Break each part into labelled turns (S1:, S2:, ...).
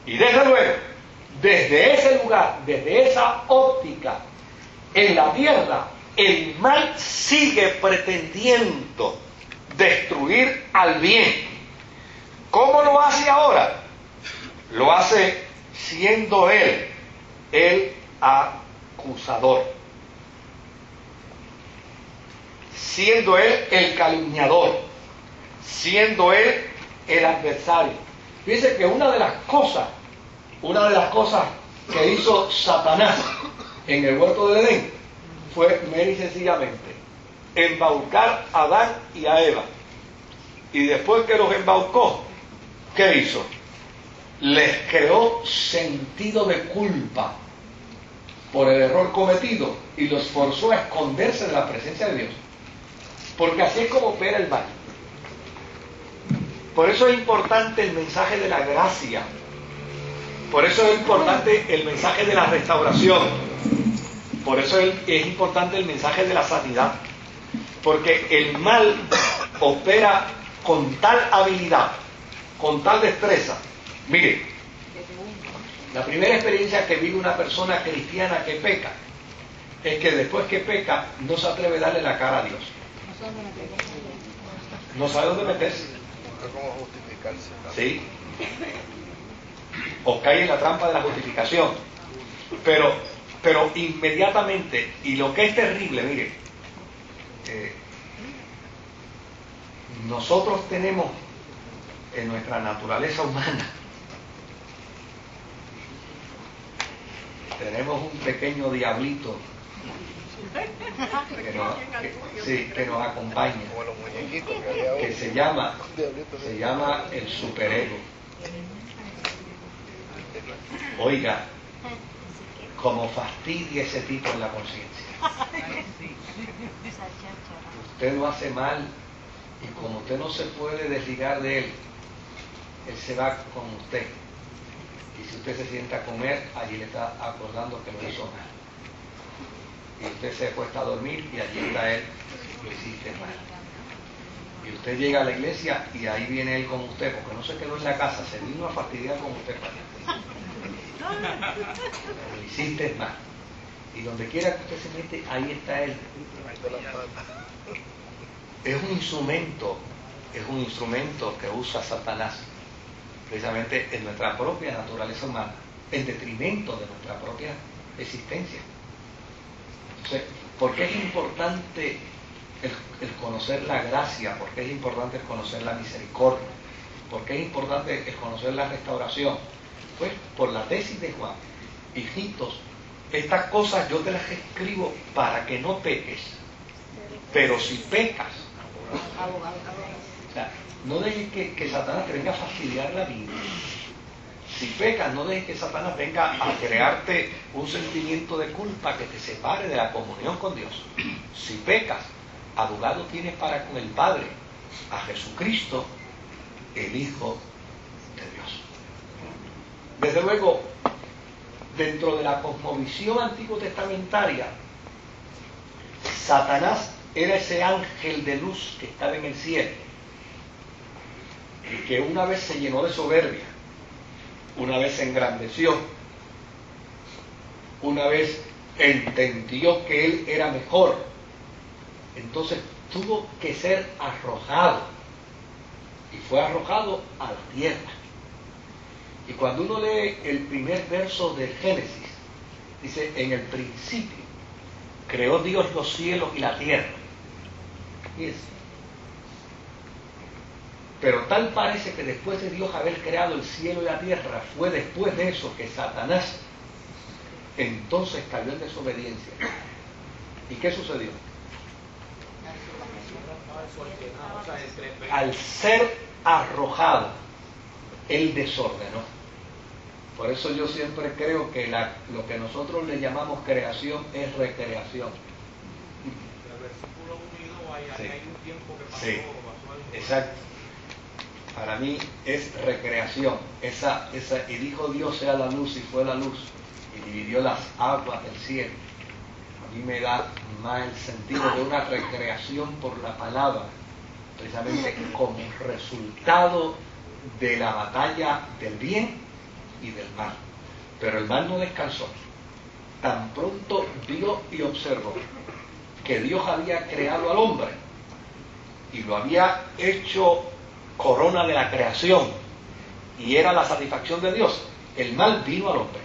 S1: Y desde luego, desde ese lugar, desde esa óptica, en la tierra, el mal sigue pretendiendo destruir al bien. ¿Cómo lo hace ahora? Lo hace siendo él el acusador, siendo él el calumniador, siendo él el adversario. Fíjense que una de las cosas que hizo Satanás en el huerto del Edén fue mera y sencillamente embaucar a Adán y a Eva. Y después que los embaucó, ¿qué hizo? Les creó sentido de culpa por el error cometido y los forzó a esconderse de la presencia de Dios. Porque así es como opera el mal. Por eso es importante el mensaje de la gracia. Por eso es importante el mensaje de la restauración. Por eso es importante el mensaje de la sanidad. Porque el mal opera con tal habilidad, con tal destreza. Mire, la primera experiencia que vive una persona cristiana que peca es que después que peca no se atreve a darle la cara a Dios. No sabe dónde meterse.
S2: No sé cómo justificarse, ¿no?
S1: Sí. O cae en la trampa de la justificación. Pero inmediatamente, y lo que es terrible, mire, nosotros tenemos en nuestra naturaleza humana, tenemos un pequeño diablito que nos acompaña,
S2: Como los muñequitos que había hoy.
S1: que se llama el superego. Oiga, como fastidia ese tipo en la conciencia. Usted lo hace mal y como usted no se puede desligar de él, él se va con usted. Y si usted se sienta a comer, allí le está acordando que lo hizo mal. Y usted se acuesta a dormir y allí está él, lo hiciste mal. Y usted llega a la iglesia y ahí viene él con usted, porque no se quedó en la casa, se vino a fastidiar con usted. Lo hiciste mal. Y donde quiera que usted se mete, ahí está él. Es un instrumento que usa Satanás, precisamente en nuestra propia naturaleza humana, en detrimento de nuestra propia existencia. Entonces, ¿por qué es importante el conocer la gracia? ¿Por qué es importante el conocer la misericordia? ¿Por qué es importante el conocer la restauración? Pues por la tesis de Juan: hijitos, estas cosas yo te las escribo para que no peques, pero si pecas, o sea, no dejes que Satanás te venga a fastidiar la vida. Si pecas, no dejes que Satanás venga a crearte un sentimiento de culpa que te separe de la comunión con Dios. Si pecas, abogado tienes para con el Padre, a Jesucristo, el Hijo de Dios. Desde luego, dentro de la cosmovisión antiguo testamentaria, Satanás era ese ángel de luz que estaba en el cielo y que una vez se llenó de soberbia, una vez se engrandeció, una vez entendió que él era mejor, entonces tuvo que ser arrojado, y fue arrojado a la tierra. Y cuando uno lee el primer verso de Génesis, dice: en el principio creó Dios los cielos y la tierra. Pero tal parece que después de Dios haber creado el cielo y la tierra, fue después de eso que Satanás entonces cayó en desobediencia. ¿Y qué sucedió? Al ser arrojado, él desordenó. Por eso yo siempre creo que lo que nosotros le llamamos creación es recreación. Sí. Hay un tiempo que pasó, sí. Exacto. Para mí es recreación. Y dijo Dios: sea la luz, y fue la luz, y dividió las aguas del cielo. A mí me da más el sentido de una recreación por la palabra, precisamente como resultado de la batalla del bien y del mal. Pero el mal no descansó. Tan pronto vio y observó que Dios había creado al hombre y lo había hecho corona de la creación y era la satisfacción de Dios, el mal vino al hombre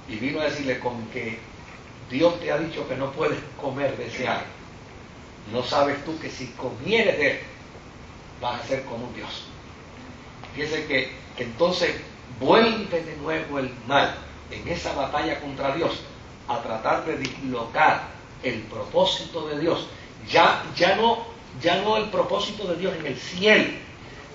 S1: y vino a decirle: con que Dios te ha dicho que no puedes comer de ese árbol, ¿no sabes tú que si comieres de él vas a ser como un Dios? Fíjese que entonces vuelve de nuevo el mal en esa batalla contra Dios a tratar de dislocar el propósito de Dios. Ya no el propósito de Dios en el cielo,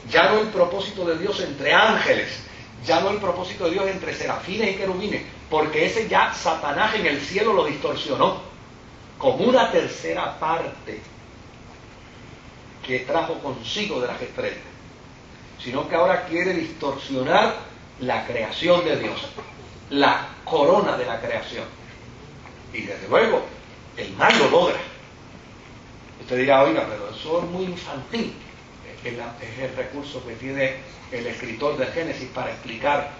S1: ya no el propósito de Dios entre ángeles, ya no el propósito de Dios entre serafines y querubines, porque ese ya Satanás en el cielo lo distorsionó como una tercera parte que trajo consigo de las estrellas, sino que ahora quiere distorsionar la creación de Dios, la corona de la creación. Y desde luego, el mal lo logra. Usted dirá: oiga, pero eso es muy infantil. Es el recurso que tiene el escritor de Génesis para explicar.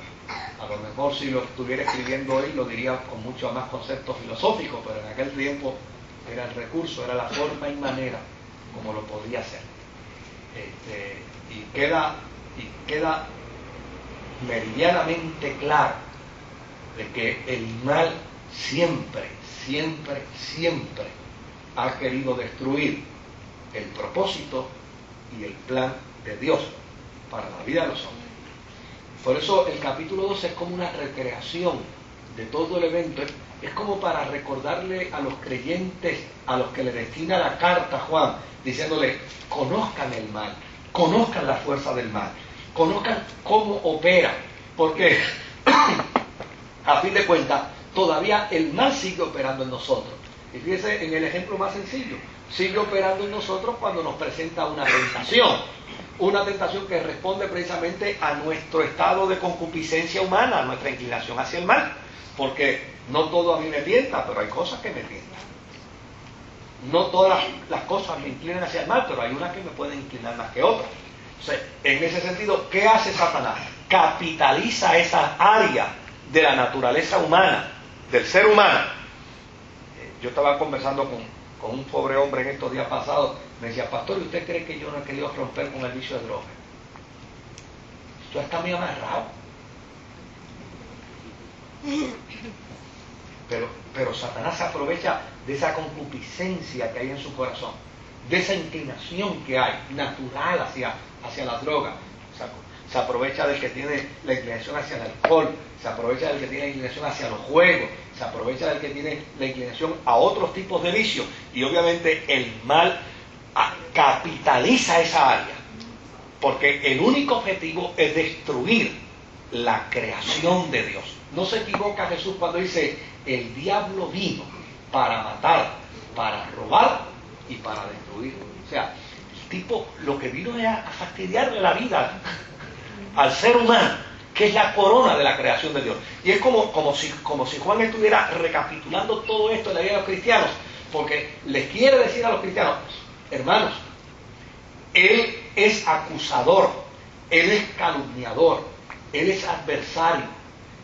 S1: A lo mejor si lo estuviera escribiendo hoy lo diría con mucho más conceptos filosóficos, pero en aquel tiempo era el recurso, era la forma y manera como lo podía hacer. Y queda meridianamente claro de que el mal siempre ha querido destruir el propósito y el plan de Dios para la vida de los hombres. Por eso el capítulo 12 es como una recreación de todo el evento. Es como para recordarle a los creyentes, a los que le destina la carta Juan, diciéndole: conozcan el mal, conozcan la fuerza del mal, conozcan cómo opera, porque a fin de cuentas todavía el mal sigue operando en nosotros. Y fíjese en el ejemplo más sencillo: sigue operando en nosotros cuando nos presenta una tentación que responde precisamente a nuestro estado de concupiscencia humana, a nuestra inclinación hacia el mal, porque no todo a mí me tienta, pero hay cosas que me tientan. No todas las cosas me inclinan hacia el mal, pero hay unas que me pueden inclinar más que otras. Entonces, en ese sentido, ¿qué hace Satanás? Capitaliza esa área de la naturaleza humana, del ser humano. Yo estaba conversando con un pobre hombre en estos días pasados. Me decía: pastor, ¿y usted cree que yo no he querido romper con el vicio de droga? Esto está muy amarrado. Pero Satanás se aprovecha de esa concupiscencia que hay en su corazón, de esa inclinación que hay natural hacia la droga. Se aprovecha del que tiene la inclinación hacia el alcohol, se aprovecha del que tiene la inclinación hacia los juegos, se aprovecha del que tiene la inclinación a otros tipos de vicios, y obviamente el mal capitaliza esa área, porque el único objetivo es destruir la creación de Dios. No se equivoca Jesús cuando dice: el diablo vino para matar, para robar y para destruir. O sea, el tipo lo que vino es a fastidiarle la vida al ser humano, que es la corona de la creación de Dios. Y es como si Juan estuviera recapitulando todo esto en la vida de los cristianos, porque les quiere decir a los cristianos: hermanos, él es acusador, él es calumniador, él es adversario,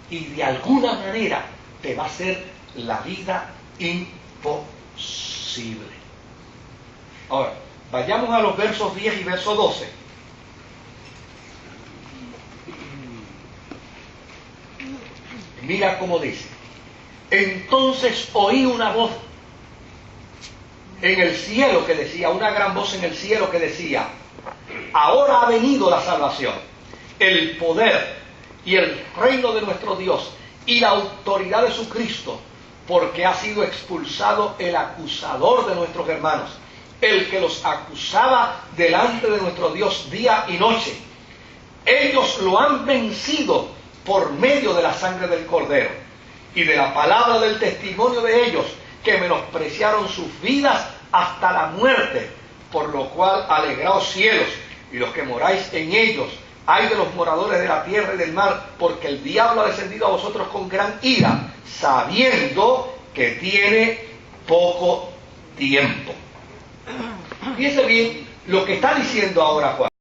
S1: y de alguna manera te va a hacer la vida imposible. Ahora, vayamos a los versos 10 y verso 12. Mira cómo dice: entonces oí una voz en el cielo que decía, una gran voz en el cielo que decía: ahora ha venido la salvación, el poder y el reino de nuestro Dios y la autoridad de su Cristo, porque ha sido expulsado el acusador de nuestros hermanos, el que los acusaba delante de nuestro Dios día y noche. Ellos lo han vencido por medio de la sangre del Cordero y de la palabra del testimonio de ellos, que menospreciaron sus vidas hasta la muerte. Por lo cual, alegraos cielos y los que moráis en ellos. Ay de los moradores de la tierra y del mar, porque el diablo ha descendido a vosotros con gran ira, sabiendo que tiene poco tiempo. Fíjense bien lo que está diciendo ahora Juan.